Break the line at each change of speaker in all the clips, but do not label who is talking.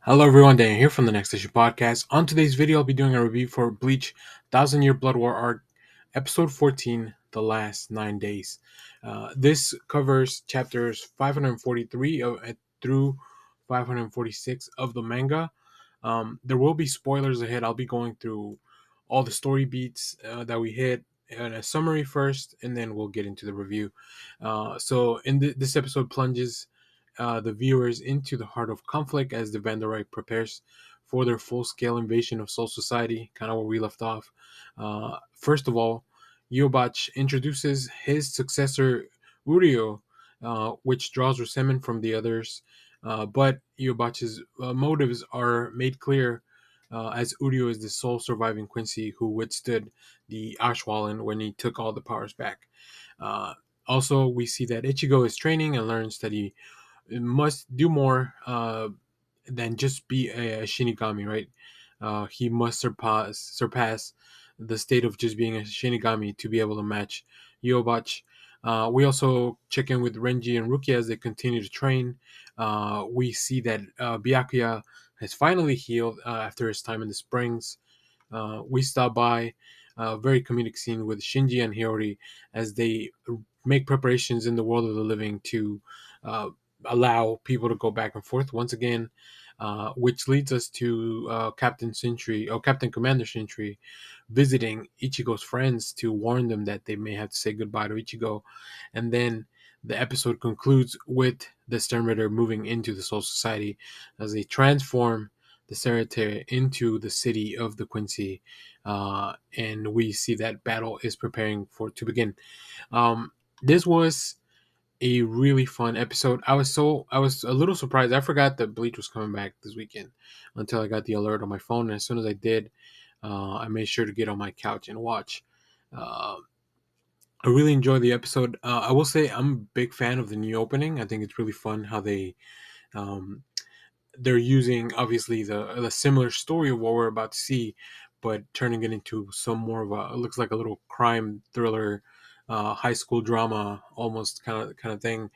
Hello everyone, Dan here from the Next Issue Podcast. On today's video, I'll be doing a review for Bleach 1000 Year Blood War Arc, Episode 14, The Last 9 Days. This covers chapters 543 through 546 of the manga. There will be spoilers ahead. I'll be going through all the story beats that we hit and a summary first, and then we'll get into the review. This episode plunges the viewers into the heart of conflict as the Vanderite prepares for their full-scale invasion of Soul Society, kind of where we left off. First of all, Yobach introduces his successor, Uryu, which draws resentment from the others, but Yobach's motives are made clear as Uryu is the sole surviving Quincy who withstood the Ashwallen when he took all the powers back. Uh, Also, we see that Ichigo is training and learns that he must do more than just be a Shinigami, right? He must surpass the state of just being a Shinigami to be able to match Yobach. We also check in with Renji and Rukia as they continue to train. We see that Byakuya has finally healed after his time in the springs. We stop by a very comedic scene with Shinji and Hiyori as they make preparations in the world of the living to uh, allow people to go back and forth once again, which leads us to Captain Commander Sentry visiting Ichigo's friends to warn them that they may have to say goodbye to Ichigo. And then the episode concludes with the Stern Ritter moving into the Soul Society as they transform the Cereter into the city of the Quincy. And we see that battle is preparing for to begin. This was a really fun episode. I was a little surprised. I forgot that Bleach was coming back this weekend until I got the alert on my phone. And as soon as I did, I made sure to get on my couch and watch. Uh, I really enjoyed the episode. I will say I'm a big fan of the new opening. I think it's really fun how um, they're using obviously the similar story of what we're about to see, but turning it into some more of a, it looks like a little crime thriller, high school drama almost kind of thing.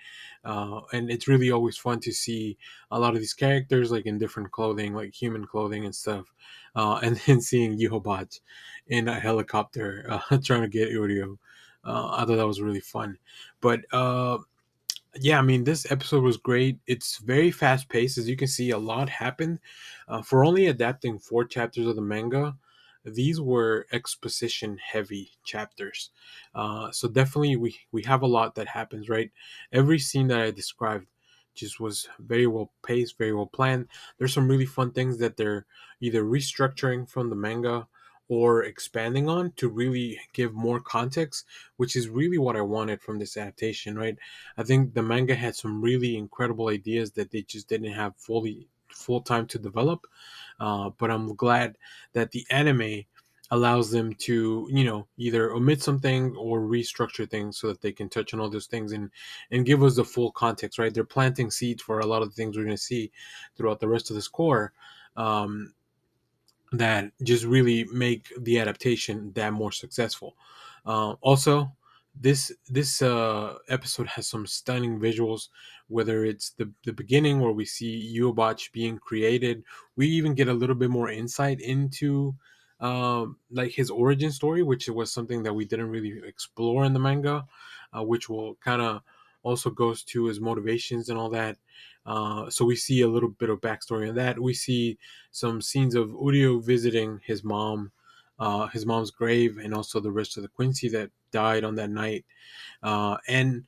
And it's really always fun to see a lot of these characters like in different clothing, like human clothing and stuff, and then seeing Yehobot in a helicopter trying to get Uryu. I thought that was really fun, but yeah, I mean, this episode was great. It's very fast paced. As you can see, a lot happened. For only adapting 4 chapters of the manga, these were exposition heavy chapters. So definitely, we have a lot that happens, right? Every scene that I described just was very well paced, very well planned. There's some really fun things that they're either restructuring from the manga or expanding on to really give more context, which is really what I wanted from this adaptation, right? I think the manga had some really incredible ideas that they just didn't have full time to develop. But I'm glad that the anime allows them to, either omit something or restructure things so that they can touch on all those things and give us the full context, right? They're planting seeds for a lot of the things we're going to see throughout the rest of this core. Um, that just really make the adaptation that more successful. Also, this episode has some stunning visuals. Whether it's the beginning where we see Yuobach being created, we even get a little bit more insight into like his origin story, which was something that we didn't really explore in the manga, which will kind of also goes to his motivations and all that. So we see a little bit of backstory on that. We see some scenes of Uryu visiting his mom's grave, and also the rest of the Quincy that died on that night, and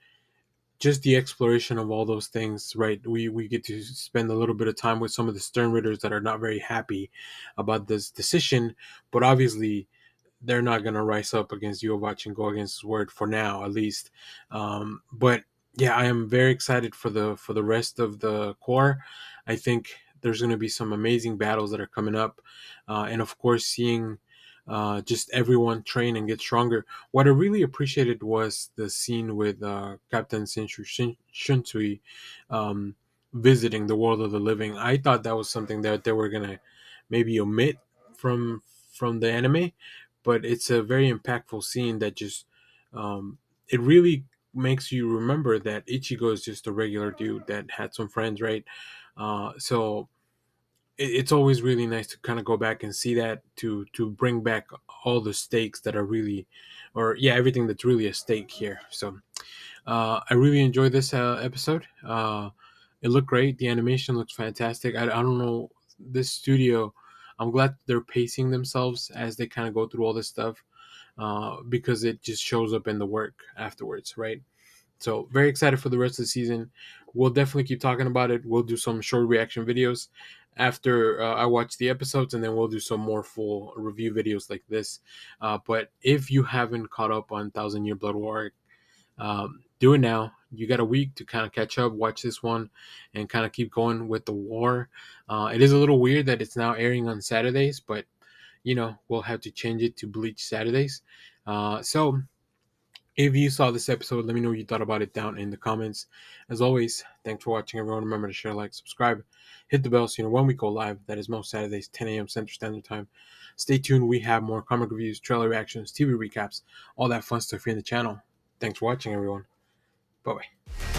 just the exploration of all those things. Right, we get to spend a little bit of time with some of the Stern Ritters that are not very happy about this decision, but obviously they're not going to rise up against Jovac and go against his word for now, at least. But yeah, I am very excited for the rest of the core. I think there's going to be some amazing battles that are coming up, and of course, seeing just everyone train and get stronger. What I really appreciated was the scene with Captain Shunsui um, visiting the world of the living. I thought that was something that they were gonna maybe omit from from the anime, but it's a very impactful scene that just it really makes you remember that Ichigo is just a regular dude that had some friends, right? So it's always really nice to kind of go back and see that, to bring back all the stakes that are really, or yeah, everything that's really a stake here. So I really enjoyed this episode. It looked great. The animation looks fantastic. I don't know, this studio. I'm glad they're pacing themselves as they kind of go through all this stuff, because it just shows up in the work afterwards, right? So very excited for the rest of the season. We'll definitely keep talking about it. We'll do some short reaction videos after I watch the episodes, and then we'll do some more full review videos like this. But if you haven't caught up on Thousand Year Blood War, do it now. You got a week to kind of catch up, watch this one, and kind of keep going with the war. It is a little weird that it's now airing on Saturdays, but we'll have to change it to Bleach Saturdays. So if you saw this episode, let me know what you thought about it down in the comments. As always, thanks for watching, everyone. Remember to share, like, subscribe, hit the bell so you know when we go live. That is most Saturdays, 10 a.m. Central Standard Time. Stay tuned. We have more comic reviews, trailer reactions, TV recaps, all that fun stuff here in the channel. Thanks for watching, everyone. Bye-bye.